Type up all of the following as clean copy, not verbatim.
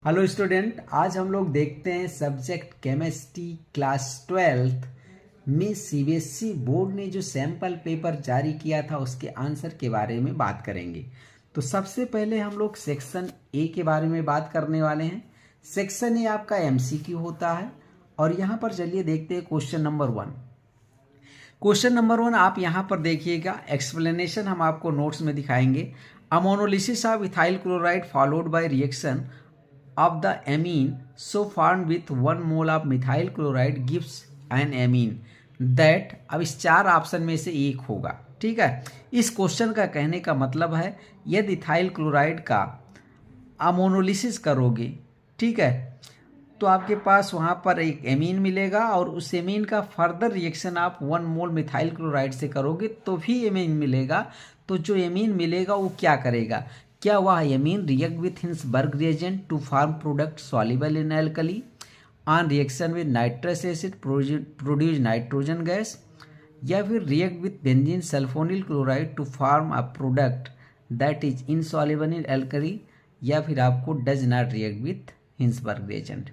Hello student, आज हम लोग देखते हैं सब्जेक्ट केमिस्ट्री क्लास 12th में सीबीएसई बोर्ड ने जो सैंपल पेपर जारी किया था उसके आंसर के बारे में बात करेंगे। तो सबसे पहले हम लोग सेक्शन ए के बारे में बात करने वाले हैं। सेक्शन ए आपका एमसीक्यू होता है और यहाँ पर चलिए देखते हैं क्वेश्चन नंबर 1। क्वेश्चन नंबर 1 आप यहाँ पर देखिएगा, एक्सप्लेनेशन हम आपको नोट्स में दिखाएंगे। Ammonolysis of ethyl chloride followed by reaction of the amine so formed with 1 mole of methyl chloride gives an amine that अब इस चार ऑप्शन में से एक होगा। ठीक है, इस क्वेश्चन का कहने का मतलब है यदि इथाइल क्लोराइड का अमोनोलिसिस करोगे, ठीक है, तो आपके पास वहाँ पर एक एमीन मिलेगा और उस एमीन का फर्दर रिएक्शन आप 1 मोल मिथाइल क्लोराइड से करोगे तो भी एमीन मिलेगा। तो जो एमीन मिलेगा वो क्या करेगा, क्या वह amine react with Hinsberg reagent to form product soluble in alkali on reaction with nitrous acid produce nitrogen gas, या फिर react with benzene sulfonyl chloride to form a product that is insoluble in alkali, या फिर आपको does not react with Hinsberg reagent.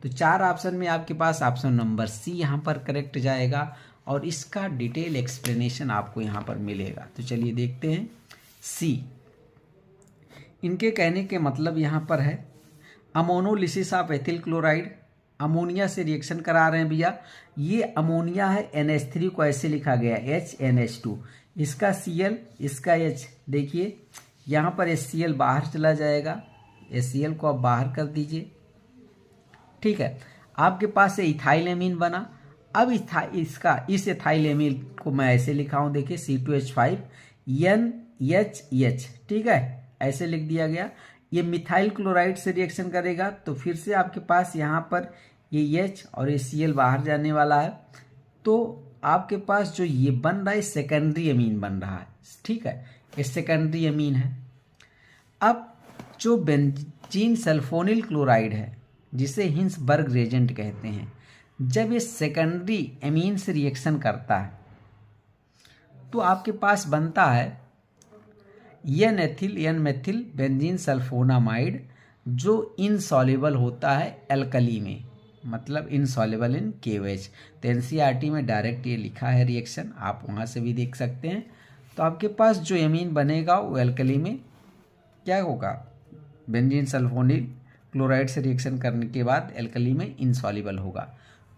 तो चार option में आपके पास option number C यहाँ पर करेक्ट जाएगा और इसका डिटेल एक्सप्लेनेशन आपको यहाँ पर मिलेगा। तो चलिए देखते हैं सी। इनके कहने के मतलब यहाँ पर है ammonolysis of ethyl chloride, ammonia से रिएक्शन करा रहे हैं भैया। ये अमोनिया है, NH3 को ऐसे लिखा गया HNH2, इसका Cl इसका H, देखिए यहाँ पर HCl बाहर चला जाएगा, HCl को आप बाहर कर दीजिए। ठीक है, आपके पास से इथाइल एमीन बना। अब इस इथाइल एमीन को मैं ऐसे लिखा हूँ, देखिए C2H5 NHH, ठीक है, ऐसे लिख दिया गया। ये मिथाइल क्लोराइड से रिएक्शन करेगा तो फिर से आपके पास यहाँ पर ये H और ये Cl बाहर जाने वाला है, तो आपके पास जो ये बन रहा है सेकेंडरी एमीन बन रहा है। ठीक है, ये सेकेंडरी एमीन है। अब जो बेंजीन सल्फोनिल क्लोराइड है जिसे हिंसबर्ग रिएजेंट कहते हैं, जब ये सेकेंडरी एमीन से रिएक्शन करता है तो आपके पास बनता है एन मेथिल बेंजीन सल्फोनामाइड, जो इनसॉल्युबल होता है एल्कली में, मतलब इनसॉल्युबल इन KOH। तो NCERT में डायरेक्ट ये लिखा है रिएक्शन, आप वहाँ से भी देख सकते हैं। तो आपके पास जो एमीन बनेगा वो एल्कली में क्या होगा, बेंजीन सल्फोनिल क्लोराइड से रिएक्शन करने के बाद एल्कली में इनसॉल्युबल होगा।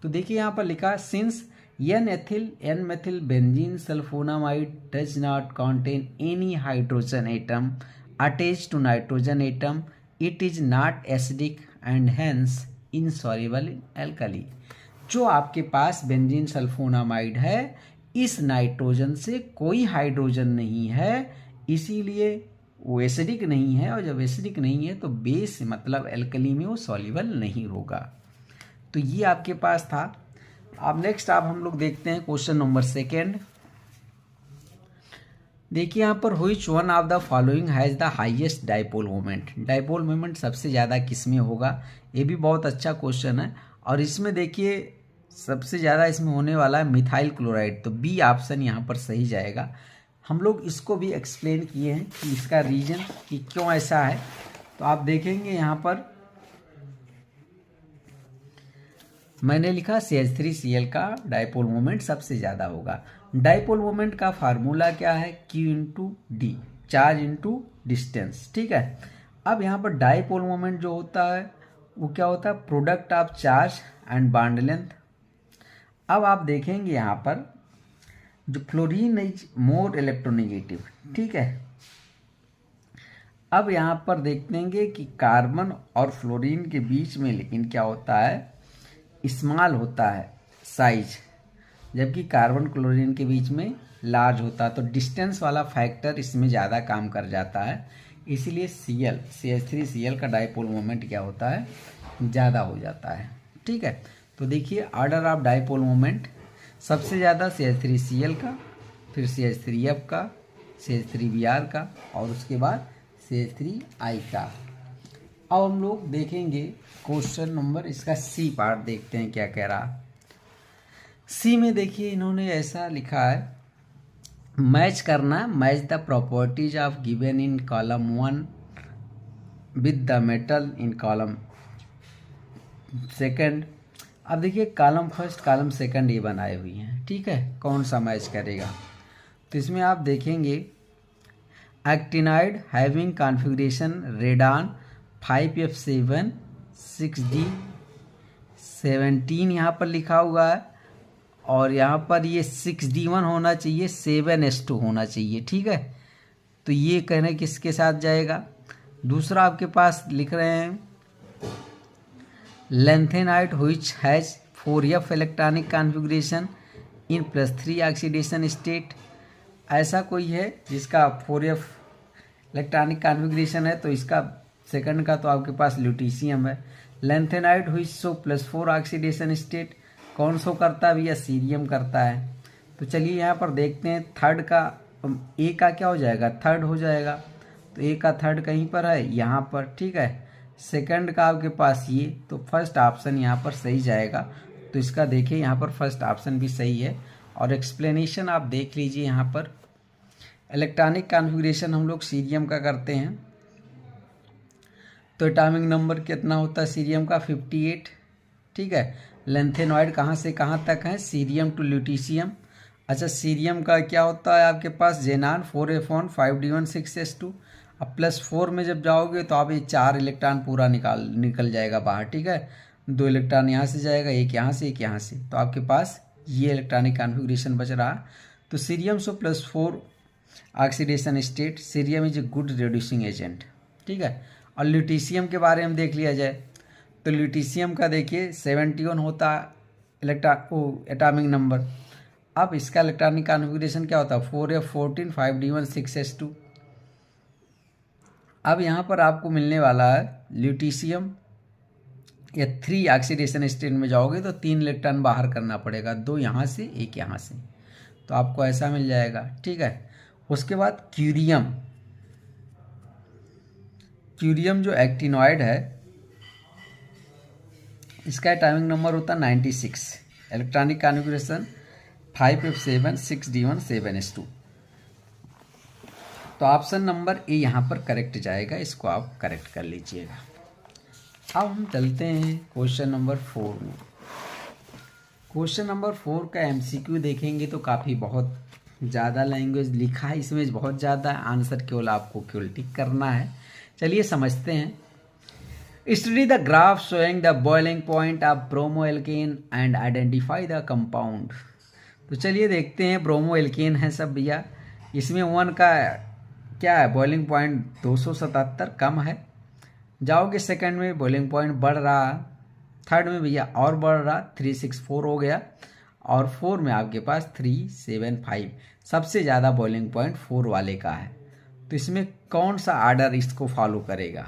तो देखिए यहाँ पर लिखा since N methyl benzene sulfonamide does not contain any hydrogen atom attached to nitrogen atom, it is not acidic and hence insoluble in alkali। जो आपके पास बेंजीन सल्फोनामाइड है, इस नाइट्रोजन से कोई हाइड्रोजन नहीं है, इसीलिए वो एसिडिक नहीं है, और जब एसिडिक नहीं है तो बेस मतलब एल्कली में वो सॉल्युबल नहीं होगा। तो ये आपके पास था। अब नेक्स्ट हम लोग देखते हैं क्वेश्चन नंबर 2। देखिए यहाँ पर which one of the following has the highest dipole moment. Dipole moment सबसे ज़्यादा किसमें होगा, ये भी बहुत अच्छा क्वेश्चन है। और इसमें देखिए सबसे ज़्यादा इसमें होने वाला है मिथाइल क्लोराइड, तो बी ऑप्शन यहाँ पर सही जाएगा। हम लोग इसको भी एक्सप्लेन किए हैं कि इसका रीजन कि क्यों ऐसा है। तो आप देखेंगे यहाँ पर मैंने लिखा CH3Cl का डाइपोल मोमेंट सबसे ज़्यादा होगा। डाइपोल मोमेंट का फार्मूला क्या है, Q into D, charge into distance. ठीक है, अब यहाँ पर डाइपोल मोमेंट जो होता है वो क्या होता है, product of charge and bond length. अब आप देखेंगे यहाँ पर जो फ्लोरीन इज मोर इलेक्ट्रोनेगेटिव। ठीक है, अब यहाँ पर देखेंगे कि कार्बन और फ्लोरीन के बीच में लेकिन क्या होता है, स्मॉल होता है साइज, जबकि कार्बन क्लोरीन के बीच में लार्ज होता है। तो डिस्टेंस वाला फैक्टर इसमें ज़्यादा काम कर जाता है, इसीलिए CH3Cl का डाइपोल मोमेंट क्या होता है, ज़्यादा हो जाता है। ठीक है, तो देखिए ऑर्डर ऑफ डाइपोल मोमेंट सबसे ज़्यादा CH3Cl का, फिर CH3F का, CH3Br का और उसके बाद CH3I का। अब हम लोग देखेंगे क्वेश्चन नंबर इसका सी पार्ट, देखते हैं क्या कह रहा। सी में देखिए इन्होंने ऐसा लिखा है, मैच करना, match the properties of given in column 1 with the metal in column second. अब देखिए कॉलम फर्स्ट कॉलम सेकंड ये बनाए हुई हैं, ठीक है, कौन सा मैच करेगा। तो इसमें आप देखेंगे actinide having configuration radon 5F7 6D17 यहाँ पर लिखा हुआ है, और यहाँ पर ये 6D1 होना चाहिए, 7S2 होना चाहिए, ठीक है। तो ये कहने किसके साथ जाएगा। दूसरा आपके पास लिख रहे हैं lanthanide which has 4F electronic configuration in +3 oxidation state. ऐसा कोई है जिसका 4F इलेक्ट्रॉनिक कॉन्फ़िगरेशन है, तो इसका सेकंड का तो आपके पास ल्यूटीशियम है। Lanthanide which show +4 oxidation state कौन शो करता है भैया, सीरियम करता है। तो चलिए यहाँ पर देखते हैं थर्ड का, ए का क्या हो जाएगा, थर्ड हो जाएगा। तो ए का थर्ड कहीं पर है, यहाँ पर, ठीक है। सेकंड का आपके पास ये, तो फर्स्ट ऑप्शन यहाँ पर सही जाएगा। तो इसका देखिए यहाँ पर फर्स्ट ऑप्शन भी सही है। और एक्सप्लेनेशन आप देख लीजिए यहाँ पर, इलेक्ट्रॉनिक कॉन्फ़िगरेशन हम लोग सीरियम का करते हैं, तो एटॉमिक नंबर कितना होता है सीरियम का, 58, ठीक है। लेंथेनॉइड कहाँ से कहाँ तक है, सीरियम टू ल्यूटीशियम। अच्छा, सीरियम का क्या होता है आपके पास, जेनान 4F1 5D1 6S2। अब +4 में जब जाओगे तो आप ये 4 इलेक्ट्रॉन पूरा निकल जाएगा बाहर, ठीक है। 2 इलेक्ट्रॉन यहाँ से जाएगा, एक यहाँ से, एक यहाँ से, तो आपके पास ये इलेक्ट्रॉनिक कॉन्फ़िगरेशन बच रहा। तो cerium shows +4 oxidation state, cerium is a good reducing agent, ठीक है। और ल्यूटीशियम के बारे में देख लिया जाए, तो ल्यूटीशियम का देखिए 71 होता एटॉमिक नंबर। अब इसका इलेक्ट्रॉनिक कॉन्फ़िगरेशन क्या होता है, 4F14 5D1 6S2। अब यहाँ पर आपको मिलने वाला है ल्यूटीशियम, या 3 ऑक्सीडेशन स्टेट में जाओगे तो 3 इलेक्ट्रॉन बाहर करना पड़ेगा, 2 यहाँ से, एक यहाँ से, तो आपको ऐसा मिल जाएगा, ठीक है। उसके बाद क्यूरियम, क्यूरियम जो एक्टिनॉइड है, इसका एटॉमिक नंबर होता है 96, electronic configuration 5F7 6D1 7S2। तो ऑप्शन नंबर ए यहाँ पर करेक्ट जाएगा, इसको आप करेक्ट कर लीजिएगा। अब हम चलते हैं क्वेश्चन नंबर 4 में। क्वेश्चन नंबर 4 का MCQ देखेंगे तो काफ़ी बहुत ज़्यादा लैंग्वेज लिखा है इसमें, बहुत ज़्यादा आंसर केवल आपको केवल टिक करना है। चलिए समझते हैं। Study the graph showing the boiling point of bromo alkene and identify the compound. तो चलिए देखते हैं, ब्रोमो एल्केन है सब भैया, इसमें 1 का क्या है, बॉइलिंग पॉइंट 277 कम है। जाओगे सेकंड में बॉइलिंग पॉइंट बढ़ रहा, थर्ड में भैया और बढ़ रहा 364 हो गया, और 4 में आपके पास 375, सबसे ज़्यादा बॉइलिंग पॉइंट 4 वाले का है। तो इसमें कौन सा आर्डर इसको फॉलो करेगा,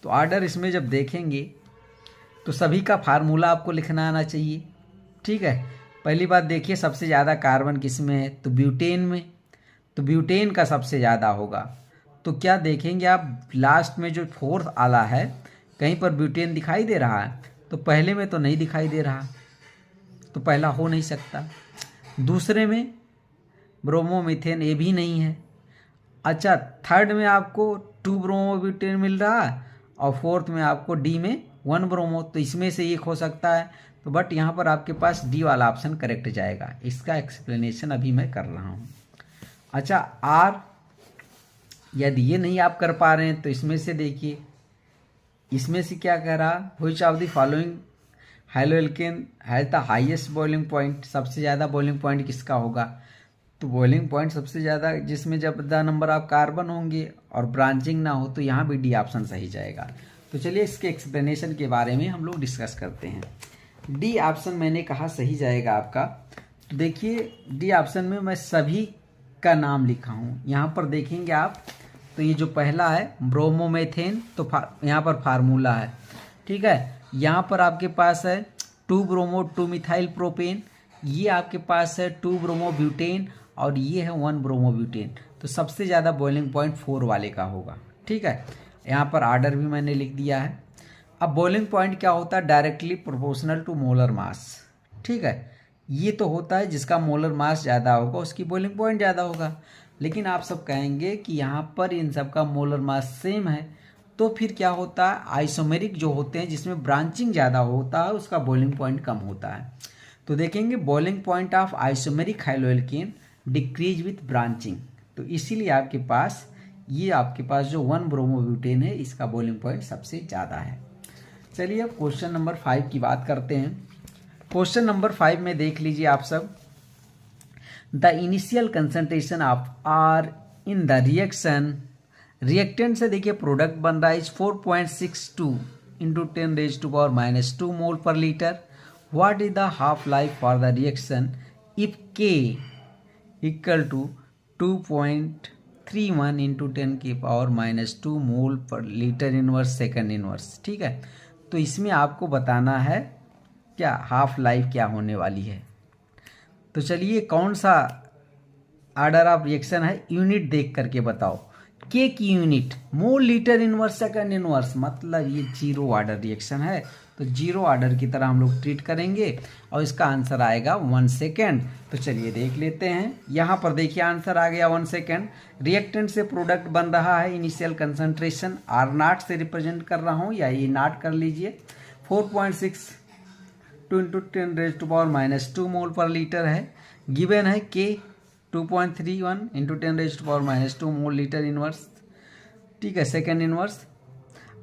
तो आर्डर इसमें जब देखेंगे तो सभी का फार्मूला आपको लिखना आना चाहिए, ठीक है। पहली बात देखिए सबसे ज़्यादा कार्बन किस में है, तो ब्यूटेन में, तो ब्यूटेन का सबसे ज़्यादा होगा। तो क्या देखेंगे आप, लास्ट में जो 4th आला है कहीं पर ब्यूटेन दिखाई दे रहा है, तो पहले में तो नहीं दिखाई दे रहा, तो पहला हो नहीं सकता। दूसरे में ब्रोमोमीथेन, ये भी नहीं है। अच्छा, थर्ड में आपको 2 ब्रोमोब्यूटेन मिल रहा है, और 4th में आपको डी में 1 ब्रोमो, तो इसमें से एक हो सकता है। तो बट यहाँ पर आपके पास डी वाला ऑप्शन करेक्ट जाएगा। इसका एक्सप्लेनेशन अभी मैं कर रहा हूँ। अच्छा, आर यदि ये नहीं आप कर पा रहे हैं तो इसमें से देखिए, इसमें से क्या कह रहा, which of the following haloalkane has the highest boiling point, सबसे ज़्यादा बॉइलिंग पॉइंट किसका होगा, तो बॉइलिंग पॉइंट सबसे ज़्यादा जिसमें जब द नंबर ऑफ कार्बन होंगे और ब्रांचिंग ना हो, तो यहाँ भी डी ऑप्शन सही जाएगा। तो चलिए इसके एक्सप्लेनेशन के बारे में हम लोग डिस्कस करते हैं। डी ऑप्शन मैंने कहा सही जाएगा आपका। तो देखिए डी ऑप्शन में मैं सभी का नाम लिखा हूँ, यहाँ पर देखेंगे आप, तो ये जो पहला है ब्रोमोमेथेन, तो यहाँ पर फार्मूला है, ठीक है। यहाँ पर आपके पास है 2 ब्रोमो 2 मिथाइल प्रोपेन, ये आपके पास है 2 ब्रोमोब्यूटेन, और ये है 1 ब्रोमोब्यूटेन। तो सबसे ज़्यादा बॉइलिंग पॉइंट 4 वाले का होगा, ठीक है। यहाँ पर आर्डर भी मैंने लिख दिया है। अब बॉइलिंग पॉइंट क्या होता है, directly proportional to molar mass, ठीक है। ये तो होता है जिसका मोलर मास ज़्यादा होगा उसकी बॉइलिंग पॉइंट ज़्यादा होगा, लेकिन आप सब कहेंगे कि यहाँ पर इन सब का मोलर मास सेम है, तो फिर क्या होता है, आइसोमेरिक जो होते हैं जिसमें ब्रांचिंग ज़्यादा होता है उसका बॉइलिंग पॉइंट कम होता है। तो देखेंगे boiling point of isomeric haloalkane decrease with branching. तो इसीलिए आपके पास जो 1 ब्रोमोब्यूटेन है इसका बॉइलिंग पॉइंट सबसे ज़्यादा है। चलिए अब क्वेश्चन नंबर 5 की बात करते हैं। क्वेश्चन नंबर 5 में देख लीजिए आप सब, the initial concentration of R in the reactant से देखिए प्रोडक्ट बन रहा है 4.62 into 10⁻⁻² mole per litre. What is the half life for the reaction if K equal to 2.31 into 10⁻² mole per litre inverse second inverse. ठीक है, तो इसमें आपको बताना है क्या हाफ लाइफ क्या होने वाली है। तो चलिए कौन सा ऑर्डर ऑफ रिएक्शन है यूनिट देख करके बताओ। के की unit mole litre inverse second inverse, मतलब ये 0 ऑर्डर रिएक्शन है, तो 0 ऑर्डर की तरह हम लोग ट्रीट करेंगे और इसका आंसर आएगा 1 सेकेंड। तो चलिए देख लेते हैं। यहाँ पर देखिए आंसर आ गया 1 सेकेंड। रिएक्टेंट से प्रोडक्ट बन रहा है, इनिशियल कंसंट्रेशन R0 से रिप्रेजेंट कर रहा हूँ या ये नॉट कर लीजिए, 4.62 इंटू 10⁻² मोल पर लीटर है। गिवन है K 2.31 into 10⁻² mole litre inverse. ठीक है, सेकेंड इनवर्स।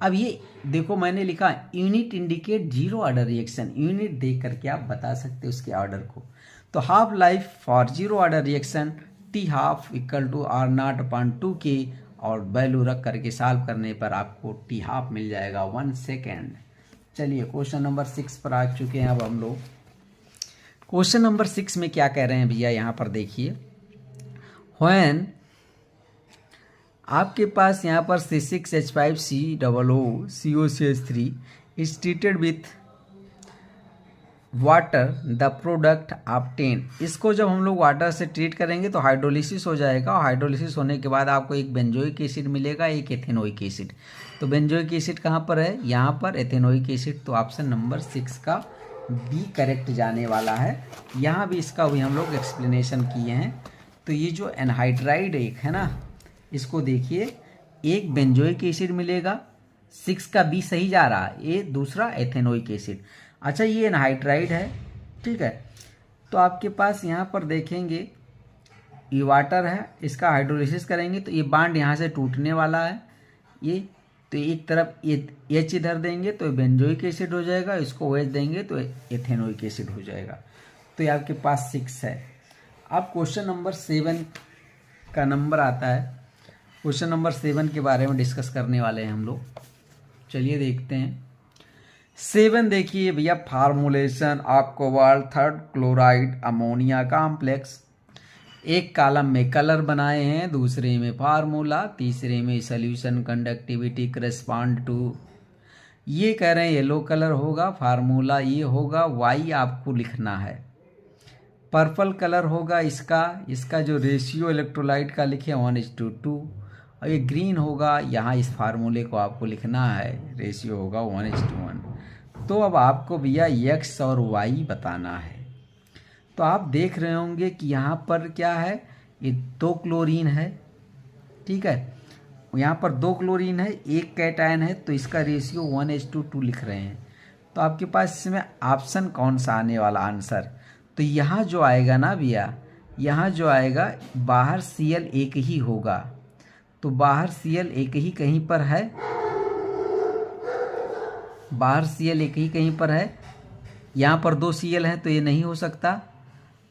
अब ये देखो मैंने लिखा unit indicate 0 order reaction, unit देख करके आप बता सकते हो उसके ऑर्डर को। तो half life for 0 order reaction T half equal to R0/2K और वैल्यू रख करके सॉल्व करने पर आपको T हाफ मिल जाएगा 1 सेकेंड। चलिए क्वेश्चन नंबर 6 पर आ चुके हैं अब हम लोग। क्वेश्चन नंबर 6 में क्या कह रहे हैं भैया, यहाँ पर देखिए, व्हेन आपके पास यहाँ पर C6H5COO COCH3 is treated with water the product obtain. इसको जब हम लोग वाटर से ट्रीट करेंगे तो हाइड्रोलिसिस हो जाएगा और हाइड्रोलिसिस होने के बाद आपको एक बेंजोइक एसिड मिलेगा, एक एथेनोइक एसिड। तो बेंजोइक एसिड कहाँ पर है, यहाँ पर, एथेनोइक एसिड। तो ऑप्शन नंबर 6 का बी करेक्ट जाने वाला है। यहाँ भी इसका भी हम लोग एक्सप्लेनेशन किए हैं। तो ये जो एनहाइड्राइड एक है ना, इसको देखिए, एक बेंजोइक एसिड मिलेगा, 6 का बी सही जा रहा है, ये दूसरा एथेनोइक एसिड। अच्छा ये एनहाइड्राइड है, ठीक है। तो आपके पास यहाँ पर देखेंगे ये वाटर है, इसका हाइड्रोलिसिस करेंगे तो ये बांड यहाँ से टूटने वाला है, ये तो एक तरफ एच इधर देंगे तो बेंजोइक एसिड हो जाएगा, इसको OH देंगे तो एथेनोइक एसिड हो जाएगा। तो ये आपके पास 6 है। अब क्वेश्चन नंबर 7 का नंबर आता है। क्वेश्चन नंबर 7 के बारे में डिस्कस करने वाले हैं हम लोग। चलिए देखते हैं। 7 देखिए भैया, formulation of cobalt 3rd chloride ammonia complex. एक कॉलम में कलर बनाए हैं, दूसरे में फार्मूला, तीसरे में सॉल्यूशन कंडक्टिविटी करस्पॉन्ड टू। ये कह रहे हैं येलो कलर होगा, फार्मूला ये होगा, वाई आपको लिखना है। पर्पल कलर होगा इसका जो रेशियो इलेक्ट्रोलाइट का लिखे 1:2, और ये ग्रीन होगा, यहाँ इस फार्मूले को आपको लिखना है, रेशियो होगा 1:1। तो अब आपको भैया एक्स और वाई बताना है। तो आप देख रहे होंगे कि यहाँ पर क्या है, ये 2 क्लोरीन है, ठीक है, यहाँ पर 2 क्लोरीन है, एक कैटायन है, तो इसका रेशियो 1:2 लिख रहे हैं। तो आपके पास इसमें ऑप्शन कौन सा आने वाला आंसर, तो यहाँ जो आएगा ना भैया, यहाँ जो आएगा बाहर Cl एक ही होगा, तो बाहर Cl एक ही कहीं पर है, बाहर Cl एक ही कहीं पर है। यहाँ पर 2 Cl है तो ये नहीं हो सकता।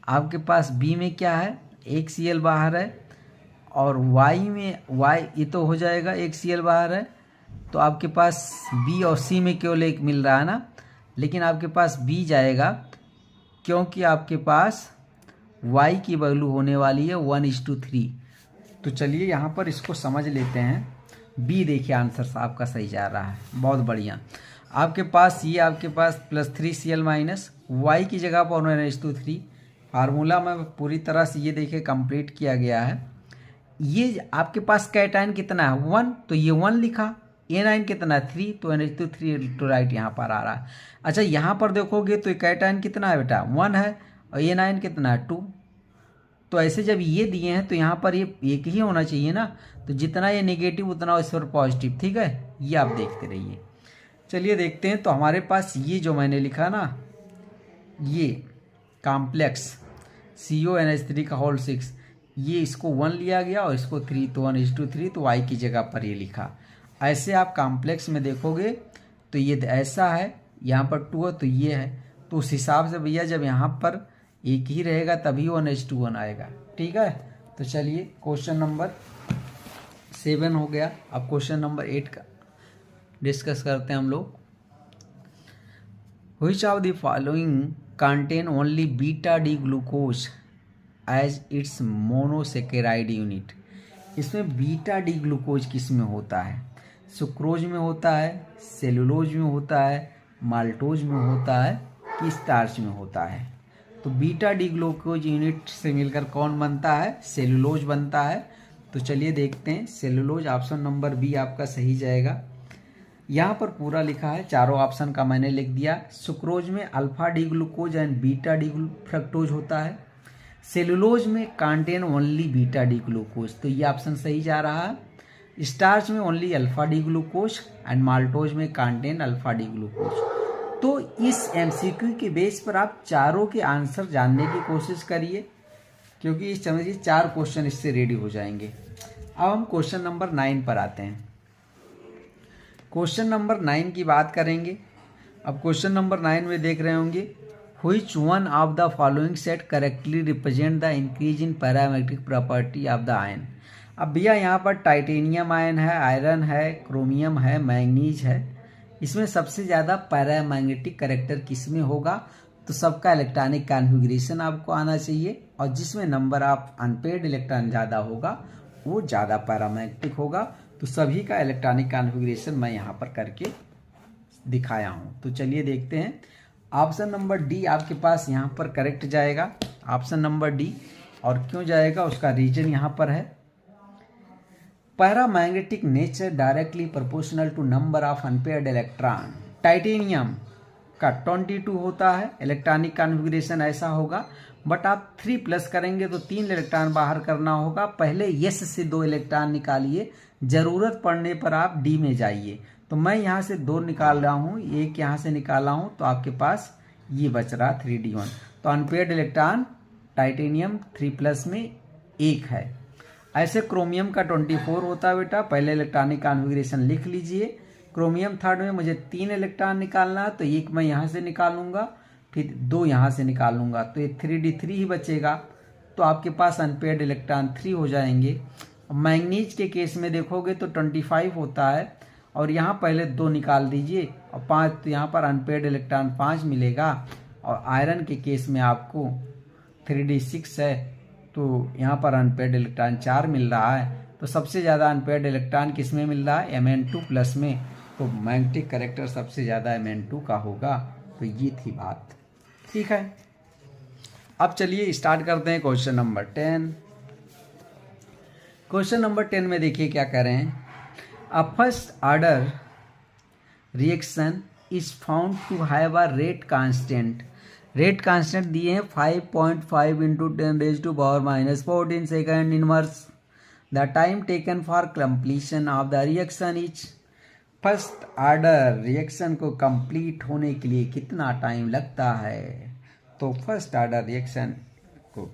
आपके पास B में क्या है, एक Cl बाहर है, और Y में ये तो हो जाएगा, एक Cl बाहर है। तो आपके पास B और C में केवल एक मिल रहा है ना, लेकिन आपके पास B जाएगा क्योंकि आपके पास Y की वैल्यू होने वाली है 1:3। तो चलिए यहाँ पर इसको समझ लेते हैं। B देखिए आंसर आपका सही जा रहा है, बहुत बढ़िया। आपके पास +3 Cl माइनस, Y की जगह पर 1:3। फार्मूला में पूरी तरह से ये देखिए कंप्लीट किया गया है। ये आपके पास कैटायन कितना है 1, तो ये 1 लिखा, A9 कितना है 3, तो NH2 इलेक्ट्रोलाइट यहाँ पर आ रहा है। अच्छा यहाँ पर देखोगे तो कैटायन कितना है बेटा 1 है, और A9 कितना है 2। तो ऐसे जब ये दिए हैं तो यहाँ पर ये एक ही होना चाहिए ना, तो जितना ये नेगेटिव उतना इस पर पॉजिटिव, ठीक है। ये आप देखते रहिए। चलिए देखते हैं। तो हमारे पास ये जो मैंने लिखा ना, ये कॉम्प्लेक्स CONH3 का होल 6, ये इसको 1 लिया गया और इसको 3, तो 1:3, तो y की जगह पर ये लिखा। ऐसे आप कॉम्प्लेक्स में देखोगे तो ये ऐसा है, यहाँ पर 2 है तो ये है, तो उस हिसाब से भैया जब यहाँ पर एक ही रहेगा तभी 1:1 आएगा। ठीक है, तो चलिए क्वेश्चन नंबर 7 हो गया। अब क्वेश्चन नंबर 8 का डिस्कस करते हैं हम लोग। Which of the following contain only beta D glucose as its monosaccharide unit? इसमें बीटा डी ग्लूकोज किस में होता है? सुक्रोज में होता है, सेलुलोज में होता है, माल्टोज में होता है कि स्टार्च में होता है? तो बीटा डी ग्लूकोज यूनिट से मिलकर कौन बनता है? सेलुलोज बनता है। तो चलिए देखते हैं। सेलुलोज, ऑप्शन नंबर बी आपका सही जाएगा। यहाँ पर पूरा लिखा है, चारों ऑप्शन का मैंने लिख दिया। सुक्रोज में alpha D glucose and beta D fructose होता है। सेलुलोज में contain only beta D glucose, तो ये ऑप्शन सही जा रहा है। स्टार्च में only alpha D glucose and maltose में कंटेन अल्फा डी ग्लूकोज। तो इस MCQ के बेस पर आप चारों के आंसर जानने की कोशिश करिए, क्योंकि इस समझिए 4 क्वेश्चन इससे रेडी हो जाएंगे। अब हम क्वेश्चन नंबर 9 पर आते हैं। क्वेश्चन नंबर 9 की बात करेंगे। अब क्वेश्चन नंबर 9 में देख रहे होंगे, which one of the following set correctly represent the increase in paramagnetic property of the ion. अब भैया यहाँ पर टाइटेनियम आयन है, आयरन है, क्रोमियम है, मैंगनीज है। इसमें सबसे ज़्यादा पैरामैग्नेटिक करेक्टर किस में होगा? तो सबका इलेक्ट्रॉनिक कॉन्फ़िगरेशन आपको आना चाहिए, और जिसमें नंबर ऑफ अनपेयर्ड इलेक्ट्रॉन ज़्यादा होगा वो ज़्यादा पैरामैग्नेटिक होगा। तो सभी का इलेक्ट्रॉनिक कॉन्फ़िगरेशन मैं यहाँ पर करके दिखाया हूँ। तो चलिए देखते हैं। ऑप्शन नंबर डी आपके पास यहाँ पर करेक्ट जाएगा, ऑप्शन नंबर डी। और क्यों जाएगा उसका रीजन यहाँ पर है, paramagnetic nature directly proportional to number of unpaired electron. Titanium का 22 होता है, इलेक्ट्रॉनिक कॉन्फ़िगरेशन ऐसा होगा, बट आप 3+ करेंगे तो 3 इलेक्ट्रॉन बाहर करना होगा। पहले यस से 2 इलेक्ट्रॉन निकालिए, ज़रूरत पड़ने पर आप डी में जाइए। तो मैं यहाँ से 2 निकाल रहा हूँ, एक यहाँ से निकाला हूँ, तो आपके पास ये बच रहा 3d1। तो अनपेयर्ड इलेक्ट्रॉन टाइटेनियम 3+ में 1 है। ऐसे क्रोमियम का 24 होता है बेटा। पहले इलेक्ट्रॉनिक कॉन्फ़िगरेशन लिख लीजिए। क्रोमियम थर्ड में मुझे 3 इलेक्ट्रॉन निकालना है, तो एक मैं यहाँ से निकालूंगा, फिर 2 यहाँ से निकालूंगा, तो ये 3d3 ही बचेगा। तो आपके पास अनपेयर्ड इलेक्ट्रॉन 3 हो जाएंगे। मैंगनीज के केस में देखोगे तो 25 होता है, और यहाँ पहले 2 निकाल दीजिए और 5, तो यहाँ पर अनपेयर्ड इलेक्ट्रॉन 5 मिलेगा। और आयरन के केस में आपको 3d6 है, तो यहाँ पर अनपेयर्ड इलेक्ट्रॉन 4 मिल रहा है। तो सबसे ज़्यादा अनपेयर्ड इलेक्ट्रॉन किस में मिल रहा है? Mn2+ में। तो मैग्नेटिक करेक्टर सबसे ज़्यादा Mn2 का होगा। तो ये थी बात, ठीक है। अब चलिए स्टार्ट करते हैं क्वेश्चन नंबर 10। क्वेश्चन नंबर 10 में देखिए क्या कह रहे हैं। A first order reaction is found to have a rate constant. Rate constant दिए हैं 5.5 × 10⁻⁻14 second inverse. The time taken for completion of the reaction is. First order reaction को complete होने के लिए कितना टाइम लगता है? तो फर्स्ट ऑर्डर रिएक्शन को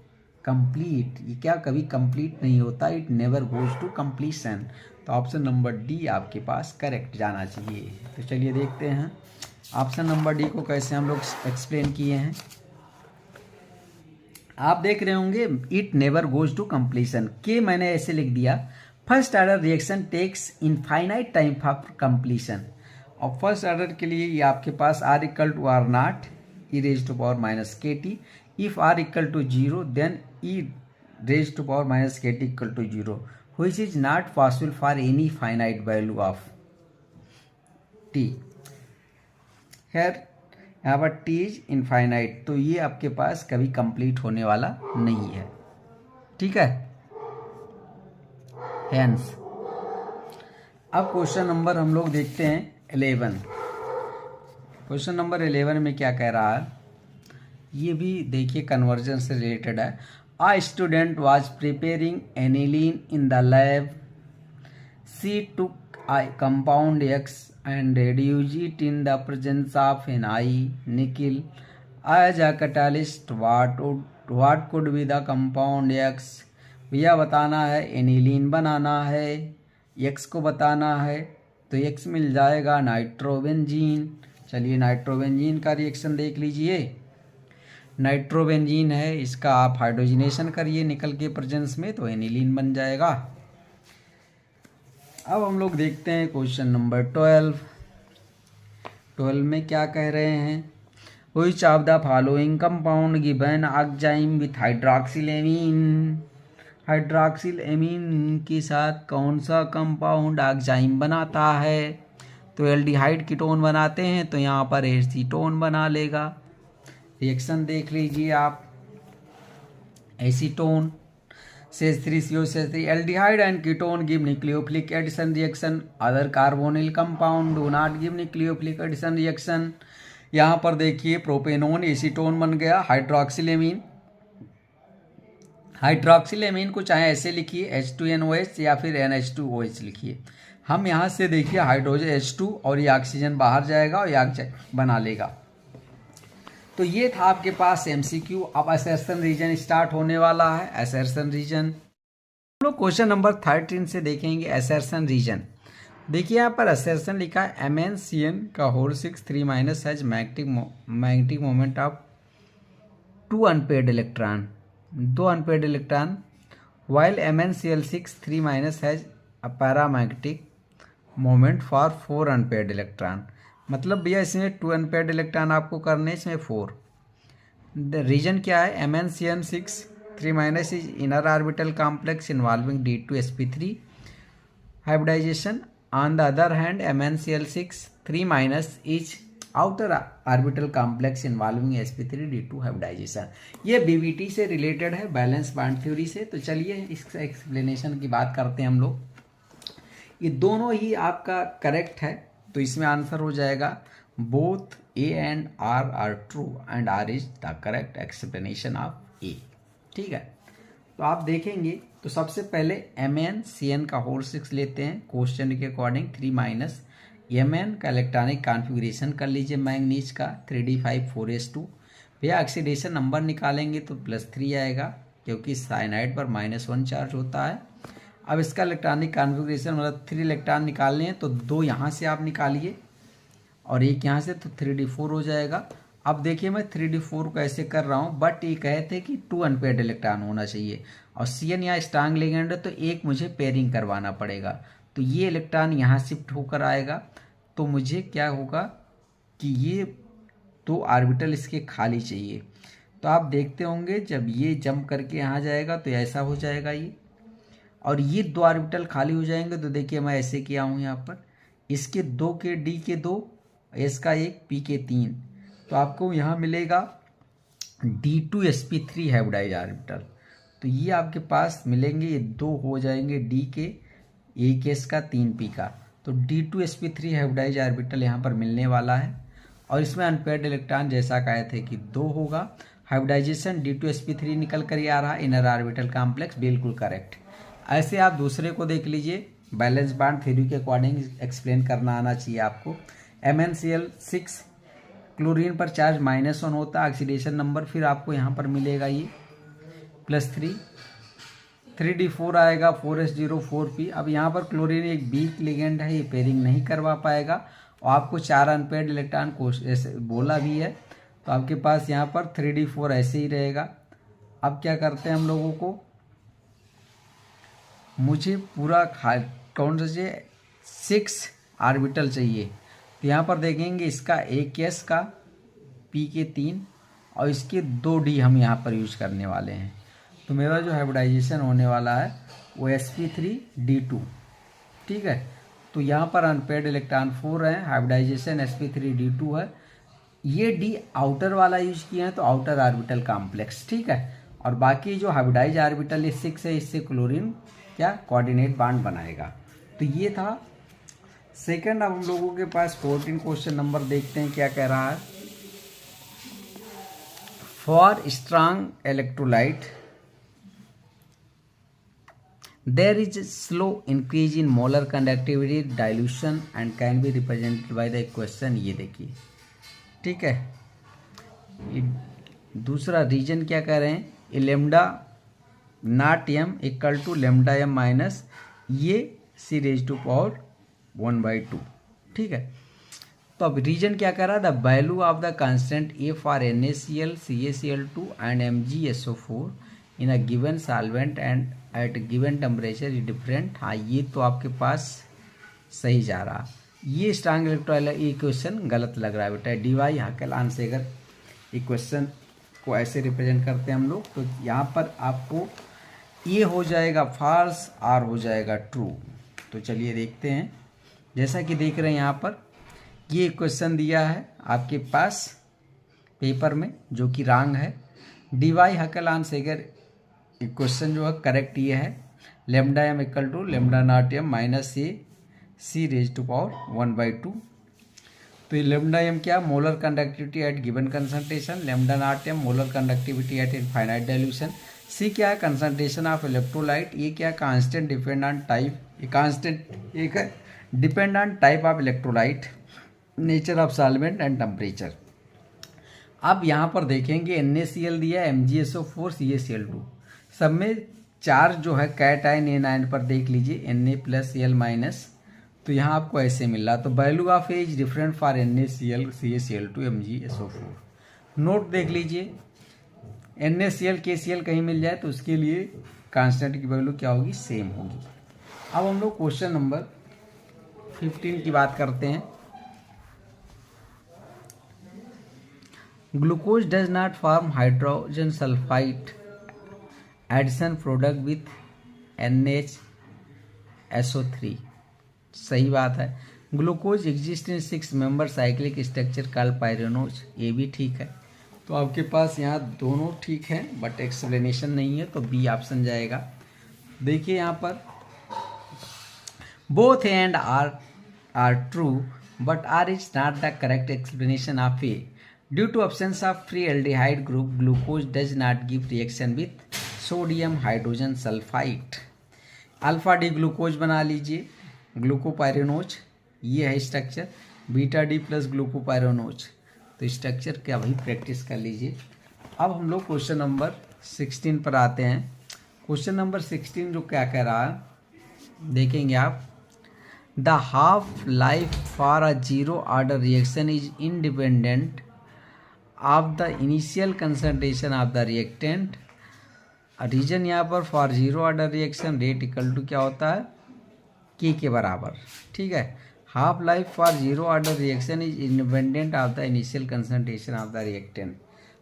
कंप्लीट, ये क्या कभी कंप्लीट नहीं होता, it never goes to completion. तो ऑप्शन नंबर डी आपके पास करेक्ट जाना चाहिए। तो चलिए देखते हैं ऑप्शन नंबर डी को कैसे हम लोग एक्सप्लेन किए हैं। आप देख रहे होंगे it never goes to completion के मैंने ऐसे लिख दिया, first order reaction takes infinite time for completion. और फर्स्ट ऑर्डर के लिए ये आपके पास R = R0 e⁻⁻kt। If R = 0 then e⁻⁻kt = 0 which is not possible for any finite value of t। खैर यहाँ पर t इज इनफाइनाइट, तो ये आपके पास कभी कंप्लीट होने वाला नहीं है, ठीक है। हेंस अब क्वेश्चन नंबर हम लोग देखते हैं 11। क्वेश्चन नंबर 11 में क्या कह रहा है, ये भी देखिए कन्वर्जन से रिलेटेड है। A student was preparing aniline in the lab. She took I compound X and reduce it in the presence of Ni, nickel as a catalyst. What could be the compound X? भैया बताना है, aniline बनाना है, X को बताना है, तो X मिल जाएगा nitrobenzene. चलिए नाइट्रोबेंजीन का रिएक्शन देख लीजिए। नाइट्रोबेंजीन है, इसका आप हाइड्रोजनेशन करिए निकल के प्रेजेंस में, तो एनिलीन बन जाएगा। अब हम लोग देखते हैं क्वेश्चन नंबर 12 में क्या कह रहे हैं। Which of the following compound given oxime with hydroxylamine. Hydroxylamine के साथ कौन सा कंपाउंड ऑक्साइम बनाता है? तो एल्डिहाइड कीटोन बनाते हैं, तो यहाँ पर एसीटोन बना लेगा। रिएक्शन देख लीजिए आप। Acetone CH3COCH3 aldehyde and ketone give nucleophilic addition reaction. Other carbonyl compound do not give nucleophilic addition reaction. यहाँ पर देखिए प्रोपेनोन एसीटोन बन गया। हाइड्रोक्सिलेमीन को चाहे ऐसे लिखिए H2NOH या फिर NH2OH लिखिए। हम यहाँ से देखिए हाइड्रोजन H2 और ये ऑक्सीजन बाहर जाएगा और ये ऑक्सीजन बना लेगा। तो ये था आपके पास MCQ। अब असर्शन रीजन स्टार्ट होने वाला है। असर्शन रीजन हम लोग क्वेश्चन नंबर 13 से देखेंगे। असर्शन रीजन देखिए, यहाँ पर असर्शन लिखा है MnCN का whole 6 3- has magnetic moment of 2 unpaired electron, 2 unpaired electron, while MnCl6 3- has a paramagnetic moment for 4 unpaired electron. मतलब भैया इसमें 2 अनपेयर्ड इलेक्ट्रॉन आपको करने, इसमें 4। द रीजन क्या है? MnCN6 3- is inner orbital complex involving D2sp3 hybridization. On the other hand MnCl6 3- is outer orbital complex involving sp3d2 hybridization. ये BBT से रिलेटेड है, बैलेंस बॉन्ड थ्योरी से। तो चलिए इस एक्सप्लेनेशन की बात करते हैं हम लोग। ये दोनों ही आपका करेक्ट है, तो इसमें आंसर हो जाएगा both A and R are true and R is the correct explanation of A। ठीक है, तो आप देखेंगे तो सबसे पहले MnCN का होल 6 लेते हैं क्वेश्चन के अकॉर्डिंग। 3- Mn का इलेक्ट्रॉनिक कॉन्फ़िगरेशन कर लीजिए मैंगनीज का 3d5 4s2। भैया ऑक्सीडेशन नंबर निकालेंगे तो +3 आएगा, क्योंकि साइनाइड पर -1 चार्ज होता है। अब इसका इलेक्ट्रॉनिक कॉन्फ़िगरेशन मतलब 3 इलेक्ट्रॉन निकालने हैं, तो 2 यहाँ से आप निकालिए और एक यहाँ से, तो 3d4 हो जाएगा। अब देखिए मैं 3d4 को ऐसे कर रहा हूँ, बट ये कहे थे कि 2 अनपेयर्ड इलेक्ट्रॉन होना चाहिए और CN यहाँ स्ट्रांग लिगेंड है, तो एक मुझे पेयरिंग करवाना पड़ेगा। तो ये इलेक्ट्रॉन यहाँ शिफ्ट होकर आएगा, तो मुझे क्या होगा कि ये 2 ऑर्बिटल इसके खाली चाहिए। तो आप देखते होंगे जब ये जंप करके यहाँ जाएगा तो ऐसा हो जाएगा ये, और ये 2 ऑर्बिटल खाली हो जाएंगे। तो देखिए मैं ऐसे किया हूँ यहाँ पर, इसके 2 के D के 2, S का 1, P के 3, तो आपको यहाँ मिलेगा D2sp3 हाइब्रिडाइज ऑर्बिटल। तो ये आपके पास मिलेंगे, ये 2 हो जाएंगे D के, 1 S का 3 P का। तो D2sp3 हाइब्रिडाइज ऑर्बिटल यहाँ पर मिलने वाला है, और इसमें अनपेयर्ड इलेक्ट्रॉन जैसा कहे थे कि 2 होगा। हाइब्रिडाइजेशन D2sp3 निकल कर ही आ रहा, इनर ऑर्बिटल कॉम्प्लेक्स, बिल्कुल करेक्ट। ऐसे आप दूसरे को देख लीजिए, बैलेंस बॉन्ड थ्योरी के अकॉर्डिंग एक्सप्लेन करना आना चाहिए आपको। MnCl6 क्लोरीन पर चार्ज -1 होता है, ऑक्सीडेशन नंबर फिर आपको यहाँ पर मिलेगा ये +3, 3d4 आएगा, 4s0 4p। अब यहाँ पर क्लोरीन एक वीक लिगेंड है, ये पेयरिंग नहीं करवा पाएगा, और आपको 4 अनपेयर्ड इलेक्ट्रॉन को बोला भी है, तो आपके पास यहाँ पर 3d4 ऐसे ही रहेगा। अब क्या करते हैं हम लोगों को, मुझे पूरा कौन सा चाहिए, 6 ऑर्बिटल चाहिए। तो यहाँ पर देखेंगे इसका 1 S का, P के 3 और इसके 2 D हम यहाँ पर यूज करने वाले हैं। तो मेरा जो हाइब्रिडाइजेशन होने वाला है वो sp3d2। ठीक है, तो यहाँ पर अनपेयर्ड इलेक्ट्रॉन 4 है, हाइब्रिडाइजेशन sp3d2 है। ये D आउटर वाला यूज किया है, तो आउटर ऑर्बिटल कॉम्प्लेक्स। ठीक है, और बाकी जो हाइब्रिडाइज ऑर्बिटल ये 6 है, इससे क्लोरीन क्या कोऑर्डिनेट बॉन्ड बनाएगा। तो ये था सेकंड। अब हम लोगों के पास 14 क्वेश्चन नंबर देखते हैं क्या कह रहा है। For strong electrolyte there is slow increase in molar conductivity dilution and can be represented by the equation. ये देखिए, ठीक है। दूसरा रीजन क्या कह रहे हैं, A lambda naught M equal to lambda M minus ये सी रेज टू पावर 1/2, ठीक है। तो अब रीजन क्या कर रहा है, the value of the constant A for NaCl CaCl2 and MgSO4 in a given solvent and at given temperature is different. हाँ, ये तो आपके पास सही जा रहा। ये स्ट्रांग इलेक्ट्रोलाइट इक्वेशन गलत लग रहा है बेटा। डी.वाई हाकेलान सेगर इक्वेशन को ऐसे रिप्रेजेंट करते हैं हम लोग। तो यहाँ पर आपको ये हो जाएगा फॉल्स, आर हो जाएगा ट्रू। तो चलिए देखते हैं। जैसा कि देख रहे हैं यहाँ पर ये क्वेश्चन दिया है आपके पास पेपर में, जो कि रॉन्ग है। डी.वाई हाकेलान सेगर इक्वेशन जो है करेक्ट ये है, lambda M equal to lambda naught M minus A C raise to power 1/2। तो ये लेमडा एम क्या, molar conductivity at given concentration, lambda naught M molar conductivity at infinite dilution. C क्या है, concentration of electrolyte. ये क्या, constant depend on type, ये constant एक है depend on type of electrolyte, nature of solvent and temperature. अब यहाँ पर देखेंगे NaCl दिया, MgSO4 CaCl2, सब में चार्ज जो है कैटायन एनायन पर देख लीजिए Na+Cl-। तो यहाँ आपको ऐसे मिल रहा। तो value of A is different for NaCl CaCl2 MgSO4। Note देख लीजिए, NaCl KCl कहीं मिल जाए तो उसके लिए कांस्टेंट की वैल्यू क्या होगी, सेम होगी। अब हम लोग क्वेश्चन नंबर 15 की बात करते हैं। Glucose does not form hydrogen sulphide addition product with NHSO3। सही बात है। Glucose exist in 6 member cyclic structure called pyranose. ये भी ठीक है। तो आपके पास यहाँ दोनों ठीक है बट एक्सप्लेनेशन नहीं है, तो बी ऑप्शन जाएगा। देखिए यहाँ पर both and are true but R is not the correct explanation of A. Due to absence of free aldehyde group, glucose does not give reaction with sodium hydrogen sulphide. Alpha D glucose बना लीजिए, glucopyranose ये है structure, beta D plus glucopyranose. तो structure क्या वही practice कर लीजिए। अब हम लोग क्वेश्चन नंबर 16 पर आते हैं। क्वेश्चन नंबर 16 जो क्या कह रहा है देखेंगे आप। The half life for a zero order reaction is independent of the initial concentration of the reactant. Reason यहाँ पर for zero order reaction rate equal to क्या होता है, के बराबर, ठीक है। Half life for zero order reaction is independent of the initial concentration of the reactant.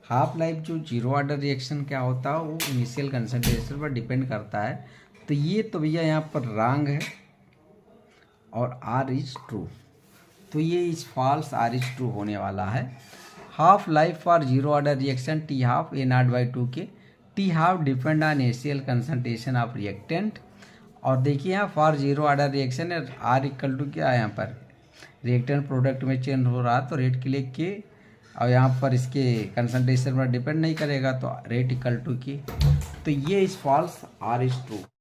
Half life जो जीरो ऑर्डर रिएक्शन क्या होता है वो इनिशियल कंसंट्रेशन पर डिपेंड करता है। तो ये तो भैया यहाँ पर रॉन्ग है और आर इज ट्रू। तो ये is false, R is true होने वाला है। Half life for zero order reaction T half A0/2 के, टी हाफ डिपेंड ऑन एसियल कंसंट्रेशन ऑफ रिएक्टेंट। और देखिए यहाँ फॉर जीरो ऑर्डर रिएक्शन है, आर इक्वल टू क्या है, यहाँ पर रिएक्टेंट प्रोडक्ट में चेंज हो रहा तो रेट के लिए के, और यहाँ पर इसके कंसंट्रेशन पर डिपेंड नहीं करेगा तो रेट इक्वल टू की। तो ये is false, R is true.